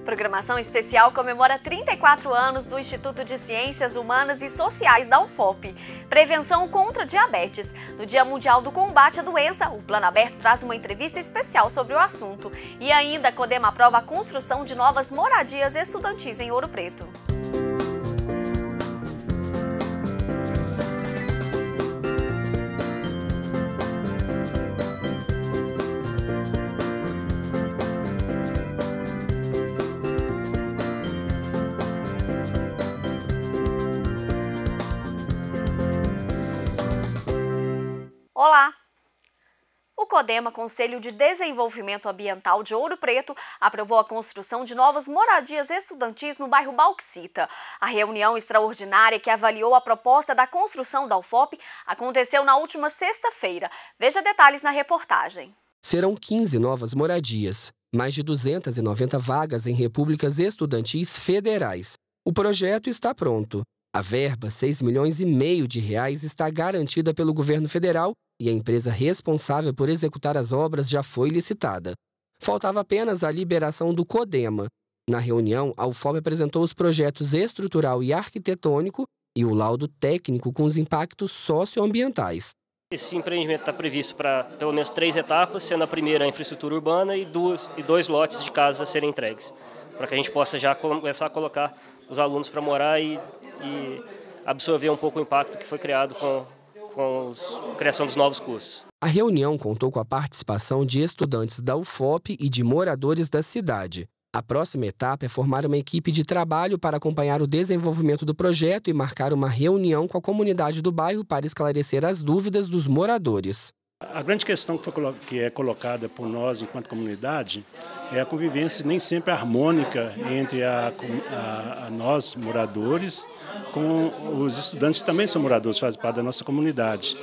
Programação especial comemora 34 anos do Instituto de Ciências Humanas e Sociais da UFOP. Prevenção contra diabetes. No Dia Mundial do Combate à Doença, o Plano Aberto traz uma entrevista especial sobre o assunto. E ainda, a CODEMA aprova a construção de novas moradias estudantis em Ouro Preto. Olá! O CODEMA, Conselho de Desenvolvimento Ambiental de Ouro Preto, aprovou a construção de novas moradias estudantis no bairro Bauxita. A reunião extraordinária que avaliou a proposta da construção da UFOP aconteceu na última sexta-feira. Veja detalhes na reportagem. Serão 15 novas moradias, mais de 290 vagas em repúblicas estudantis federais. O projeto está pronto. A verba, R$6,5 milhões, está garantida pelo governo federal e a empresa responsável por executar as obras já foi licitada. Faltava apenas a liberação do CODEMA. Na reunião, a UFOP apresentou os projetos estrutural e arquitetônico e o laudo técnico com os impactos socioambientais. Esse empreendimento está previsto para pelo menos 3 etapas, sendo a primeira a infraestrutura urbana e dois lotes de casas a serem entregues, para que a gente possa já começar a colocar os alunos para morar e absorver um pouco o impacto que foi criado com a criação dos novos cursos. A reunião contou com a participação de estudantes da UFOP e de moradores da cidade. A próxima etapa é formar uma equipe de trabalho para acompanhar o desenvolvimento do projeto e marcar uma reunião com a comunidade do bairro para esclarecer as dúvidas dos moradores. A grande questão que é colocada por nós, enquanto comunidade, é a convivência nem sempre harmônica entre nós, moradores, com os estudantes que também são moradores, fazem parte da nossa comunidade.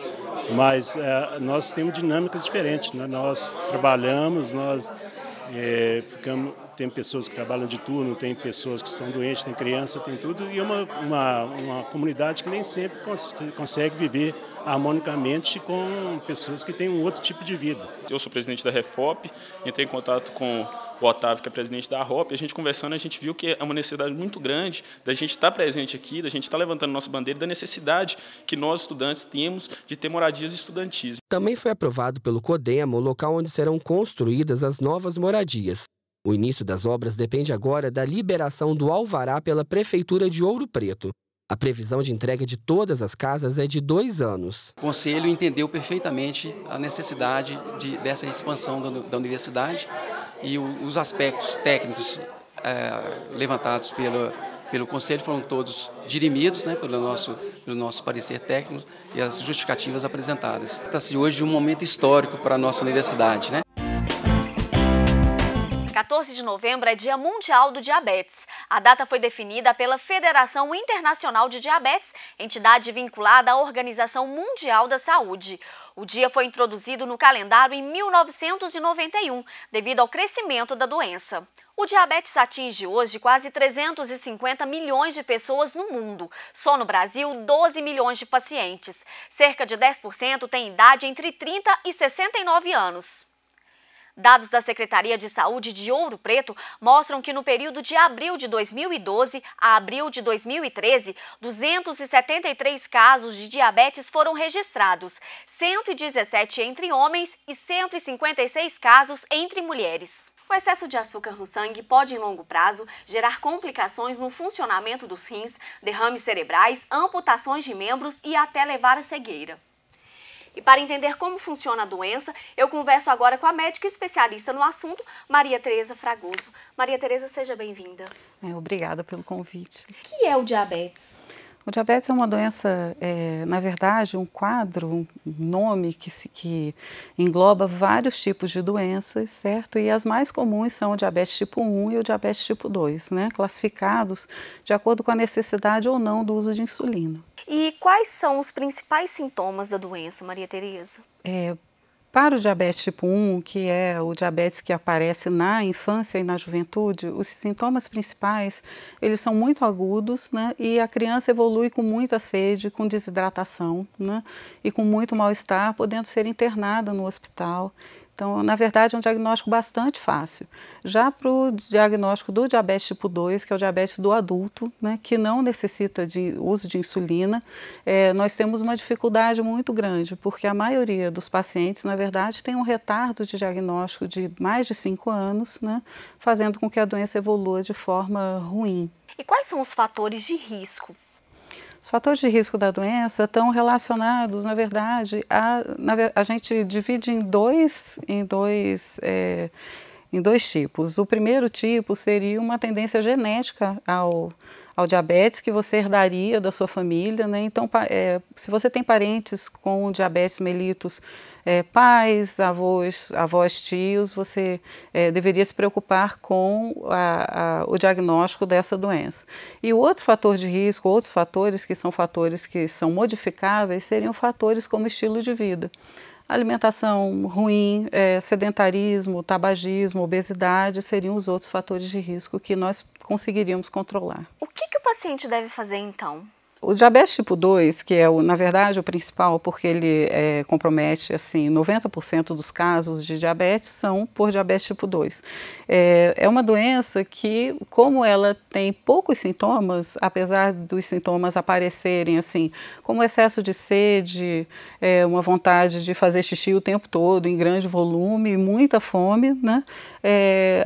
Mas nós temos dinâmicas diferentes, né? Nós trabalhamos, tem pessoas que trabalham de turno, tem pessoas que são doentes, tem criança, tem tudo, e é uma comunidade que nem sempre consegue viver harmonicamente com pessoas que têm um outro tipo de vida. Eu sou presidente da REFOP, entrei em contato com o Otávio, que é presidente da ROP, e a gente conversando, a gente viu que é uma necessidade muito grande da gente estar presente aqui, da gente estar levantando nossa bandeira, da necessidade que nós, estudantes, temos de ter moradias estudantis. Também foi aprovado pelo CODEMA o local onde serão construídas as novas moradias. O início das obras depende agora da liberação do alvará pela Prefeitura de Ouro Preto. A previsão de entrega de todas as casas é de 2 anos. O Conselho entendeu perfeitamente a necessidade dessa expansão da universidade e os aspectos técnicos levantados pelo Conselho foram todos dirimidos, né, pelo nosso parecer técnico e as justificativas apresentadas. Trata-se hoje de um momento histórico para a nossa universidade, né? 14 de novembro é Dia Mundial do Diabetes. A data foi definida pela Federação Internacional de Diabetes, entidade vinculada à Organização Mundial da Saúde. O dia foi introduzido no calendário em 1991, devido ao crescimento da doença. O diabetes atinge hoje quase 350 milhões de pessoas no mundo. Só no Brasil, 12 milhões de pacientes. Cerca de 10% têm idade entre 30 e 69 anos. Dados da Secretaria de Saúde de Ouro Preto mostram que no período de abril de 2012 a abril de 2013, 273 casos de diabetes foram registrados, 117 entre homens e 156 casos entre mulheres. O excesso de açúcar no sangue pode, em longo prazo, gerar complicações no funcionamento dos rins, derrames cerebrais, amputações de membros e até levar à cegueira. E para entender como funciona a doença, eu converso agora com a médica especialista no assunto, Maria Tereza Fragoso. Maria Tereza, seja bem-vinda. Obrigada pelo convite. O que é o diabetes? O diabetes é uma doença, na verdade, um quadro, um nome que engloba vários tipos de doenças, certo? E as mais comuns são o diabetes tipo 1 e o diabetes tipo 2, né? Classificados de acordo com a necessidade ou não do uso de insulina. E quais são os principais sintomas da doença, Maria Tereza? Para o diabetes tipo 1, que é o diabetes que aparece na infância e na juventude, os sintomas principais, eles são muito agudos, né? E a criança evolui com muita sede, com desidratação, né? E com muito mal-estar, podendo ser internada no hospital. Então, na verdade, é um diagnóstico bastante fácil. Já para o diagnóstico do diabetes tipo 2, que é o diabetes do adulto, né, que não necessita de uso de insulina, nós temos uma dificuldade muito grande, porque a maioria dos pacientes, na verdade, tem um retardo de diagnóstico de mais de 5 anos, né, fazendo com que a doença evolua de forma ruim. E quais são os fatores de risco? Os fatores de risco da doença estão relacionados, na verdade, a gente divide em dois tipos. O primeiro tipo seria uma tendência genética ao diabetes que você herdaria da sua família, né? Então, se você tem parentes com diabetes mellitus, pais, avós, tios, você deveria se preocupar com o diagnóstico dessa doença. E o outro fator de risco, outros fatores que são modificáveis, seriam fatores como estilo de vida. Alimentação ruim, sedentarismo, tabagismo, obesidade seriam os outros fatores de risco que nós conseguiríamos controlar. O que o paciente deve fazer então? O diabetes tipo 2, que é, na verdade, o principal, porque ele compromete, assim, 90% dos casos de diabetes são por diabetes tipo 2. É uma doença que, como ela tem poucos sintomas, apesar dos sintomas aparecerem, assim, como excesso de sede, uma vontade de fazer xixi o tempo todo, em grande volume, muita fome, né?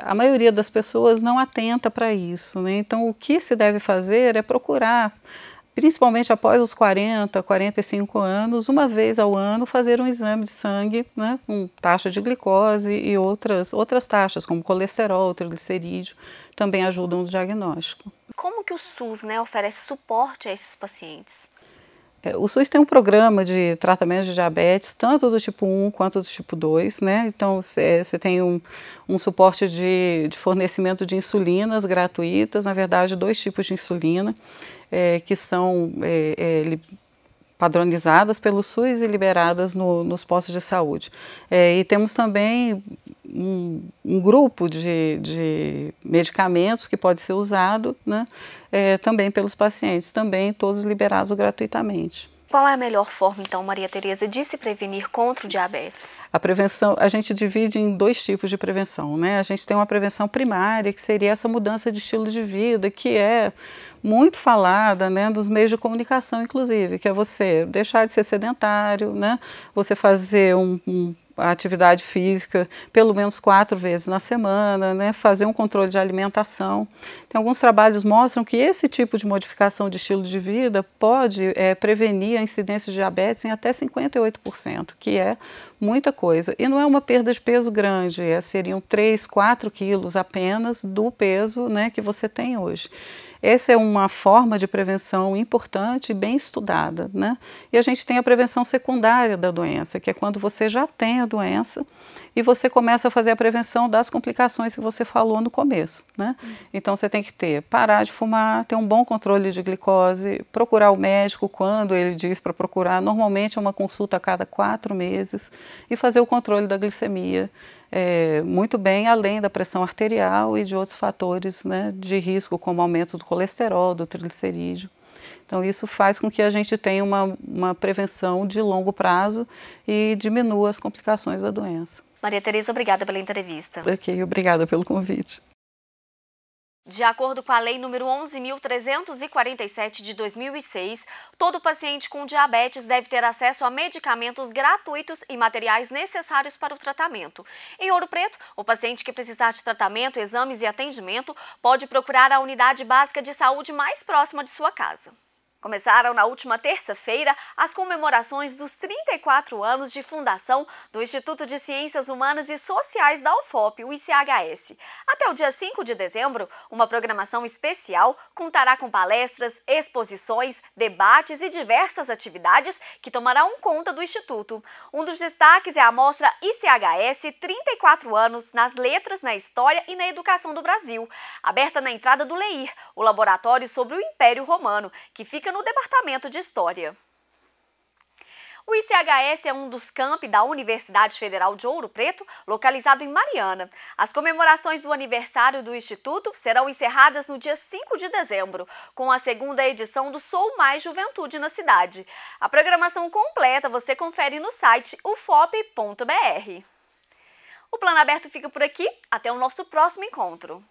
A maioria das pessoas não atenta para isso, né? Então, o que se deve fazer é procurar, principalmente após os 40, 45 anos, uma vez ao ano, fazer um exame de sangue, né, com taxa de glicose e outras taxas, como colesterol, triglicerídeo, também ajudam no diagnóstico. Como que o SUS, né, oferece suporte a esses pacientes? O SUS tem um programa de tratamento de diabetes, tanto do tipo 1 quanto do tipo 2, né? Então, você tem um suporte de fornecimento de insulinas gratuitas, na verdade, 2 tipos de insulina, que são padronizadas pelo SUS e liberadas nos postos de saúde. E temos também um grupo de medicamentos que pode ser usado, né, também pelos pacientes, também todos liberados gratuitamente. Qual é a melhor forma, então, Maria Tereza, de se prevenir contra o diabetes? A prevenção, a gente divide em 2 tipos de prevenção, né? A gente tem uma prevenção primária, que seria essa mudança de estilo de vida, que é muito falada, né, dos meios de comunicação, inclusive, que é você deixar de ser sedentário, né? Você fazer a atividade física pelo menos 4 vezes na semana, né, fazer um controle de alimentação. Tem alguns trabalhos que mostram que esse tipo de modificação de estilo de vida pode prevenir a incidência de diabetes em até 58%, que é muita coisa. E não é uma perda de peso grande, seriam 3, 4 quilos apenas do peso, né, que você tem hoje. Essa é uma forma de prevenção importante e bem estudada, né? E a gente tem a prevenção secundária da doença, que é quando você já tem a doença e você começa a fazer a prevenção das complicações que você falou no começo, né? Então você tem que parar de fumar, ter um bom controle de glicose, procurar o médico quando ele diz para procurar, normalmente é uma consulta a cada 4 meses, e fazer o controle da glicemia muito bem, além da pressão arterial e de outros fatores, né, de risco, como aumento do colesterol, do triglicerídeo. Então isso faz com que a gente tenha uma prevenção de longo prazo e diminua as complicações da doença. Maria Tereza, obrigada pela entrevista. Ok, obrigada pelo convite. De acordo com a Lei nº 11.347 de 2006, todo paciente com diabetes deve ter acesso a medicamentos gratuitos e materiais necessários para o tratamento. Em Ouro Preto, o paciente que precisar de tratamento, exames e atendimento pode procurar a unidade básica de saúde mais próxima de sua casa. Começaram na última terça-feira as comemorações dos 34 anos de fundação do Instituto de Ciências Humanas e Sociais da UFOP, o ICHS. Até o dia 5 de dezembro, uma programação especial contará com palestras, exposições, debates e diversas atividades que tomarão conta do Instituto. Um dos destaques é a mostra ICHS 34 anos nas letras, na história e na educação do Brasil, aberta na entrada do LEIR, o laboratório sobre o Império Romano, que fica no Departamento de História. O ICHS é um dos campi da Universidade Federal de Ouro Preto, localizado em Mariana. As comemorações do aniversário do Instituto serão encerradas no dia 5 de dezembro, com a 2ª edição do Sou Mais Juventude na cidade. A programação completa você confere no site ufop.br. O Plano Aberto fica por aqui. Até o nosso próximo encontro.